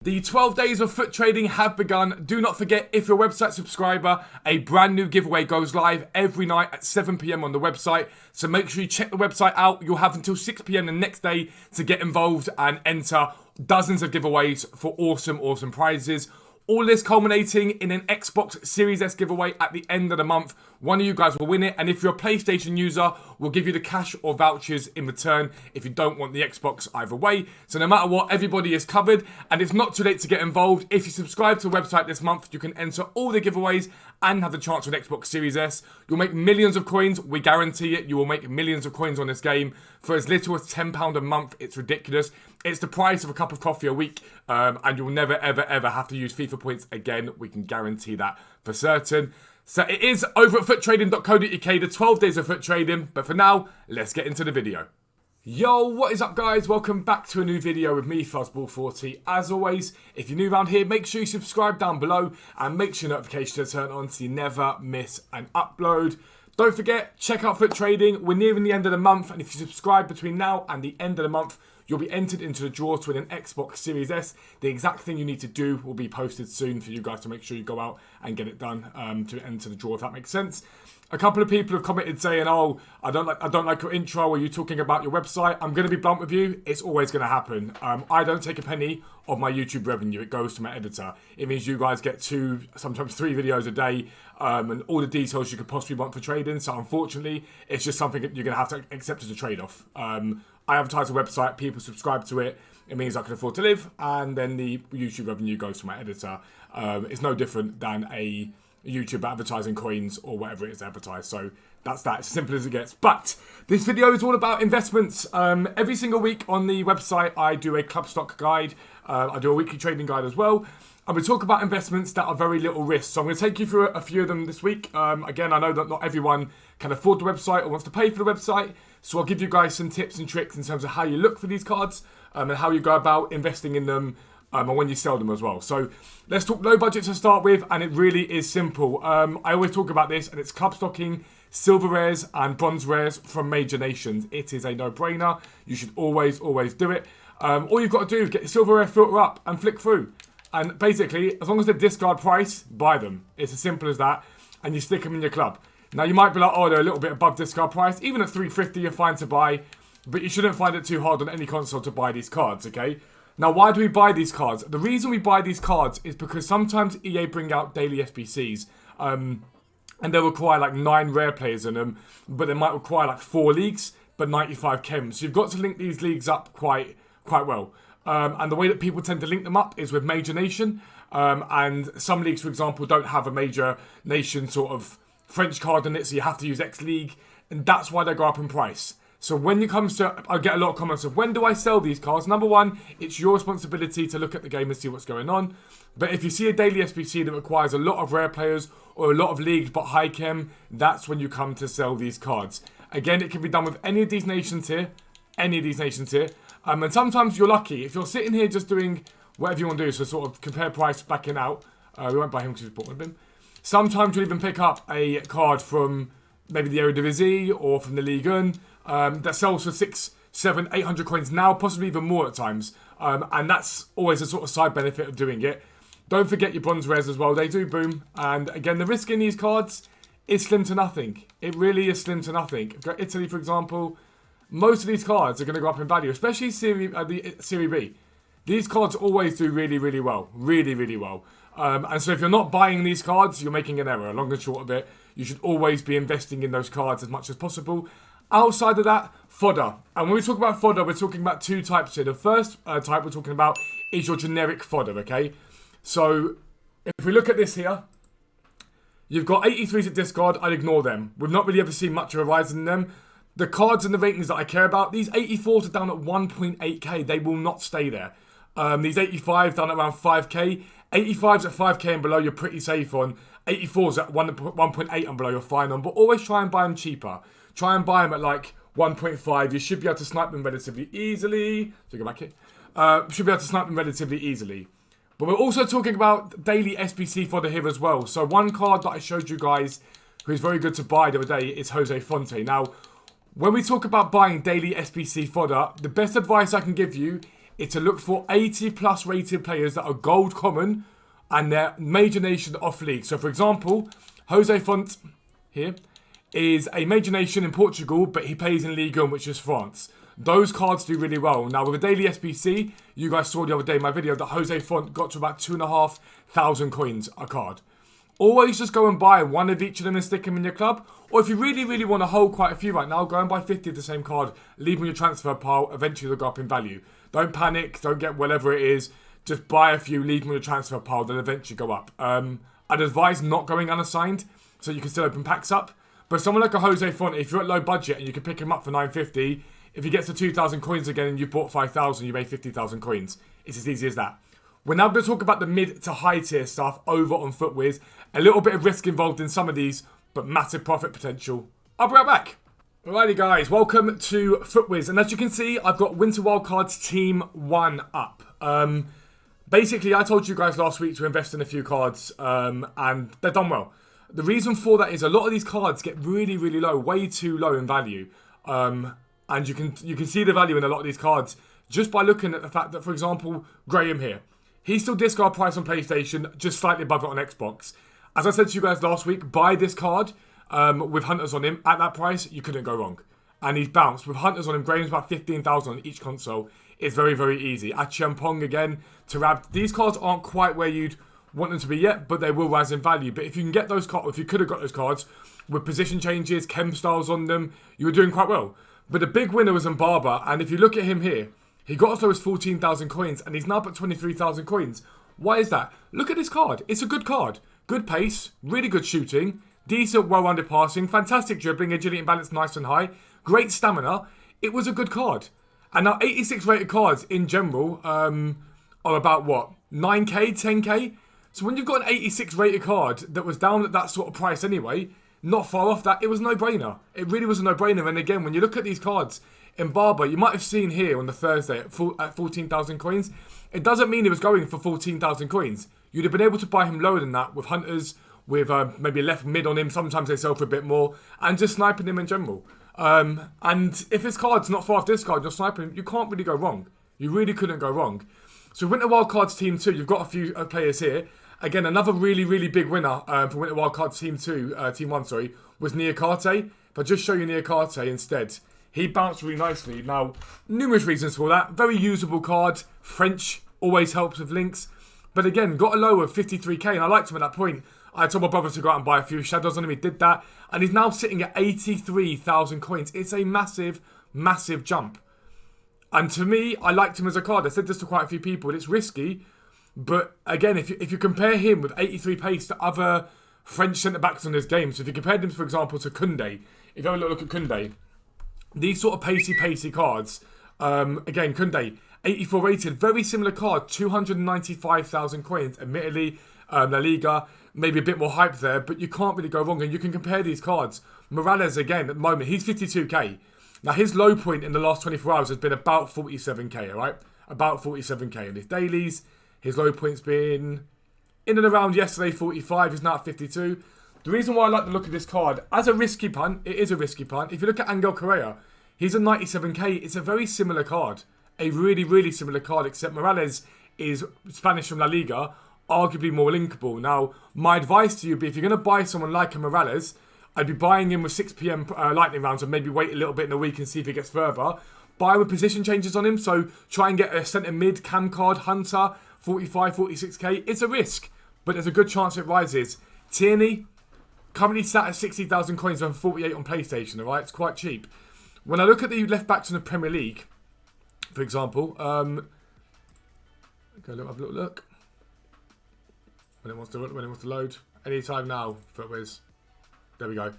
The 12 days of foot trading have begun. Do not forget, if you're a website subscriber, a brand new giveaway goes live every night at 7 p.m. on the website. So make sure you check the website out. You'll have until 6 p.m. the next day to get involved and enter dozens of giveaways for awesome prizes. All this culminating in an Xbox Series S giveaway at the end of the month. One of you guys will win it, and if you're a PlayStation user, we'll give you the cash or vouchers in return if you don't want the Xbox either way. So no matter what, everybody is covered, and it's not too late to get involved. If you subscribe to the website this month, you can enter all the giveaways and have the chance for an Xbox Series S. You'll make millions of coins, we guarantee it. You will make millions of coins on this game for as little as £10 a month. It's ridiculous. It's the price of a cup of coffee a week, and you'll never, ever have to use FIFA points again. We can guarantee that for certain. So it is over at futtrading.co.uk, the 12 days of foot trading. But for now, let's get into the video. Yo, what is up guys? Welcome back to a new video with me, Fuzzball40. As always, if you're new around here, make sure you subscribe down below and make sure notifications are turned on so you never miss an upload. Don't forget, check out Foot Trading. We're nearing the end of the month, and if you subscribe between now and the end of the month, you'll be entered into the draw to win an Xbox Series S. The exact thing you need to do will be posted soon for you guys to make sure you go out and get it done to enter the draw, if that makes sense. A couple of people have commented saying, "Oh, I don't like your intro. Are you talking about your website?" I'm going to be blunt with you. It's always going to happen. I don't take a penny of my YouTube revenue. It goes to my editor. It means you guys get 2, sometimes 3 videos a day, and all the details you could possibly want for trading. So unfortunately, it's just something that you're going to have to accept as a trade-off. I advertise a website. People subscribe to it. It means I can afford to live, and then the YouTube revenue goes to my editor. It's no different than a YouTube advertising coins or whatever it is advertised. So that's that. It's as simple as it gets. But this video is all about investments. Every single week on the website, I do a club stock guide. I do a weekly trading guide as well. And we talk about investments that are very little risk. So I'm going to take you through a few of them this week. Again, I know that not everyone can afford the website or wants to pay for the website. So I'll give you guys some tips and tricks in terms of how you look for these cards and how you go about investing in them. And when you sell them as well. So let's talk low budget to start with, and it really is simple. I always talk about this, and it's club stocking silver rares and bronze rares from major nations. It is a no-brainer. You should always do it. All you've got to do is get your silver rare filter up and flick through. And basically, as long as they're discard price, buy them. It's as simple as that. And you stick them in your club. Now, you might be like, oh, they're a little bit above discard price. Even at 350, you're fine to buy. But you shouldn't find it too hard on any console to buy these cards, okay? Now, why do we buy these cards? The reason we buy these cards is because sometimes EA bring out daily SBCs, and they'll require like 9 rare players in them, but they might require like 4 leagues, but 95 chems. So you've got to link these leagues up quite well. And the way that people tend to link them up is with major nation, and some leagues, for example, don't have a major nation sort of French card in it, so you have to use X League, and that's why they go up in price. So when it comes to, I get a lot of comments of when do I sell these cards? Number one, it's your responsibility to look at the game and see what's going on. But if you see a daily SBC that requires a lot of rare players or a lot of leagues but high chem, that's when you come to sell these cards. Again, it can be done with any of these nations here. And sometimes you're lucky. If you're sitting here just doing whatever you want to do, so sort of compare price, backing out. We won't buy him because we bought one of him. Sometimes you'll even pick up a card from maybe the Eredivisie or from the Ligue 1. That sells for 600, 700, 800 coins now, possibly even more at times. And that's always a sort of side benefit of doing it. Don't forget your bronze rares as well. They do boom. And again, the risk in these cards is slim to nothing. It really is slim to nothing. If you go Italy, for example, most of these cards are going to go up in value, especially the Serie B. These cards always do really well. Really well. And so if you're not buying these cards, you're making an error. Long and short of it, you should always be investing in those cards as much as possible. Outside of that, fodder. And when we talk about fodder, we're talking about 2 types here. The first type we're talking about is your generic fodder, okay? So, if we look at this here, you've got 83s at discard. I'd ignore them. We've not really ever seen much of a rise in them. The cards and the ratings that I care about, these 84s are down at 1.8k. They will not stay there. These 85s down at around 5k. 85s at 5k and below, you're pretty safe on. 84s at 1.8 and below, you're fine on. But always try and buy them cheaper. Try and buy them at like 1.5. You should be able to snipe them relatively easily. So go back here. Should be able to snipe them relatively easily. But we're also talking about daily SBC fodder here as well. So one card that I showed you guys who is very good to buy the other day is Jose Fonte. Now, when we talk about buying daily SBC fodder, the best advice I can give you is to look for 80 plus rated players that are gold common and they're major nation off league. So for example, Jose Font here is a major nation in Portugal, but he plays in Ligue 1, which is France. Those cards do really well. Now with a daily SBC, you guys saw the other day in my video that Jose Font got to about 2,500 coins a card. Always just go and buy one of each of them and stick them in your club. Or if you really, really want to hold quite a few right now, go and buy 50 of the same card, leave them in your transfer pile, eventually they'll go up in value. Don't panic, don't get whatever it is, just buy a few, leave them in your transfer pile, they'll eventually go up. I'd advise not going unassigned, so you can still open packs up. But someone like a Jose Font, if you're at low budget and you can pick him up for 950, if he gets to 2,000 coins again and you've bought 5,000, you made 50,000 coins. It's as easy as that. We're now going to talk about the mid to high tier stuff over on FUTWIZ. A little bit of risk involved in some of these, but massive profit potential. I'll be right back. Alrighty guys, welcome to FUTWIZ. And as you can see, I've got Winter Wildcards Team 1 up. Basically, I told you guys last week to invest in a few cards, and they've done well. The reason for that is a lot of these cards get really, really low, way too low in value. And you can see the value in a lot of these cards just by looking at the fact that, for example, Graham here. He's still discard price on PlayStation, just slightly above it on Xbox. As I said to you guys last week, buy this card with Hunters on him. At that price, you couldn't go wrong. And he's bounced. With Hunters on him, Graham's about 15,000 on each console. It's very, very easy. Achiampong again, Tarab. These cards aren't quite where you'd want them to be yet, but they will rise in value. But if you can get those cards, if you could have got those cards with position changes, chem styles on them, you were doing quite well. But the big winner was Mbaba, and if you look at him here, he got as low as 14,000 coins, and he's now at 23,000 coins. Why is that? Look at this card. It's a good card. Good pace, really good shooting, decent, well-rounded passing, fantastic dribbling, agility and balance nice and high, great stamina. It was a good card. And now 86 rated cards in general are about what? 9k, 10k? So when you've got an 86 rated card that was down at that sort of price anyway, not far off that, it was a no-brainer. It really was a no-brainer. And again, when you look at these cards, in Barber, you might have seen here on the Thursday at 14,000 coins. It doesn't mean he was going for 14,000 coins. You'd have been able to buy him lower than that with Hunters, with maybe left mid on him. Sometimes they sell for a bit more. And just sniping him in general. And if his card's not far off this card, you're sniping him, you can't really go wrong. You really couldn't go wrong. So Winter Wildcards Team 2, you've got a few players here. Again, another really, really big winner for Winter Wildcards Team 2, Team 1, sorry, was Niakate. If I just show you Niakate instead, he bounced really nicely. Now, numerous reasons for that. Very usable card. French always helps with links. But again, got a low of 53k, and I liked him at that point. I told my brother to go out and buy a few shadows on him. He did that. And he's now sitting at 83,000 coins. It's a massive, massive jump. And to me, I liked him as a card. I said this to quite a few people. It's risky. But again, if you compare him with 83 pace to other French centre-backs on this game, so if you compared him, for example, to Koundé, if you have a look at Koundé, these sort of pacey cards, again, Koundé, 84 rated, very similar card, 295,000 coins, admittedly, La Liga, maybe a bit more hype there, but you can't really go wrong, and you can compare these cards. Morales, again, at the moment, he's 52k. Now, his low point in the last 24 hours has been about 47k, alright? About 47k in his dailies. His low point's been in and around yesterday, 45. He's now at 52. The reason why I like the look of this card, as a risky punt, it is a risky punt. If you look at Angel Correa, he's a 97k. It's a very similar card. A really, really similar card, except Morales is Spanish from La Liga, arguably more linkable. Now, my advice to you would be, if you're going to buy someone like a Morales, I'd be buying him with 6 p.m. lightning rounds and maybe wait a little bit in the week and see if he gets further. Buy with position changes on him, so try and get a centre mid, cam card, Hunter, 45, 46k. It's a risk, but there's a good chance it rises. Tierney, currently sat at 60,000 coins on 48 on PlayStation, alright? It's quite cheap. When I look at the left backs in the Premier League, for example, go have a little look. When it wants to load. Anytime now, FUTWIZ. There we go.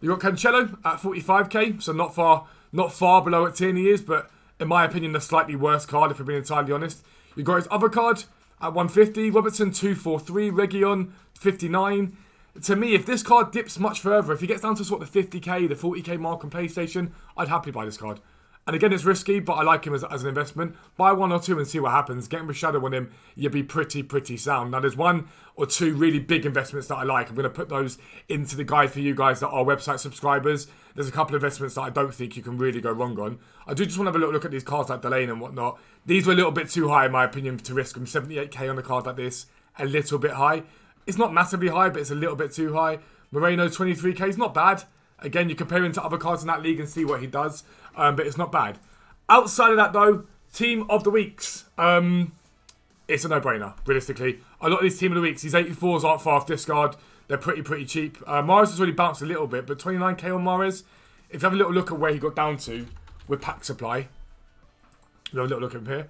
You've got Cancelo at 45k, so not far below what Tierney is, but in my opinion, the slightly worse card, if we're being entirely honest. You've got his other card at 150, Robertson 243, Region 59. To me, if this card dips much further, if he gets down to sort of the 50k, the 40k mark on PlayStation, I'd happily buy this card. And again, it's risky, but I like him as an investment. Buy 1 or 2 and see what happens. Getting a shadow on him, you'll be pretty sound. Now, there's 1 or 2 really big investments that I like. I'm going to put those into the guide for you guys that are website subscribers. There's a couple of investments that I don't think you can really go wrong on. I do just want to have a little look at these cards like Delane and whatnot. These were a little bit too high, in my opinion, to risk them. 78k on a card like this, a little bit high. It's not massively high, but it's a little bit too high. Moreno, 23k is not bad. Again, you compare him to other cards in that league and see what he does, but it's not bad. Outside of that, though, Team of the Weeks. It's a no-brainer, realistically. A lot of these Team of the Weeks, these 84s aren't far off discard. They're pretty cheap. Mahrez has already bounced a little bit, but 29k on Mahrez. If you have a little look at where he got down to with pack supply, you have a little look at him here.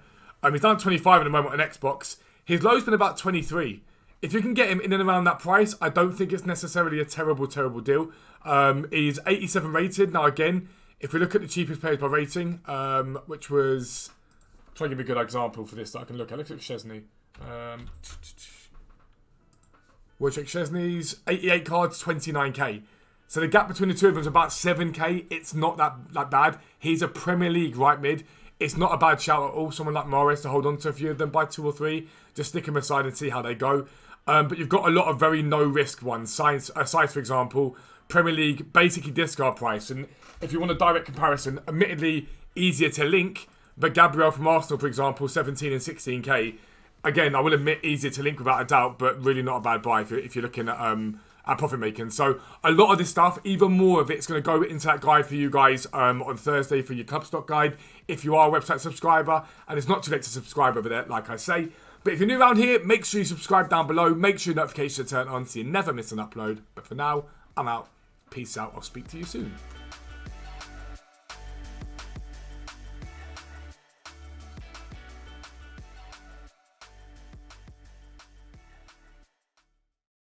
He's down to 25 at the moment on Xbox. His low's been about 23. If you can get him in and around that price, I don't think it's necessarily a terrible deal. He's 87 rated. Now, again, if we look at the cheapest players by rating, which was... Try to give a good example for this that I can look at. Let's look at Chesney. We'll check Chesney's 88 cards, 29k. So the gap between the two of them is about 7k. It's not that bad. He's a Premier League right mid. It's not a bad shout at all. Someone like Mahrez to hold on to a few of them, buy 2 or 3. Just stick them aside and see how they go. But you've got a lot of very no-risk ones. Science, for example, Premier League, basically discard price. And if you want a direct comparison, admittedly easier to link, but Gabriel from Arsenal, for example, 17 and 16k. Again, I will admit easier to link without a doubt, but really not a bad buy if you're looking at profit making. So a lot of this stuff, even more of it's going to go into that guide for you guys on Thursday for your club stock guide. If you are a website subscriber, and it's not too late to subscribe over there, like I say. But if you're new around here, make sure you subscribe down below. Make sure your notifications are turned on so you never miss an upload. But for now, I'm out. Peace out. I'll speak to you soon.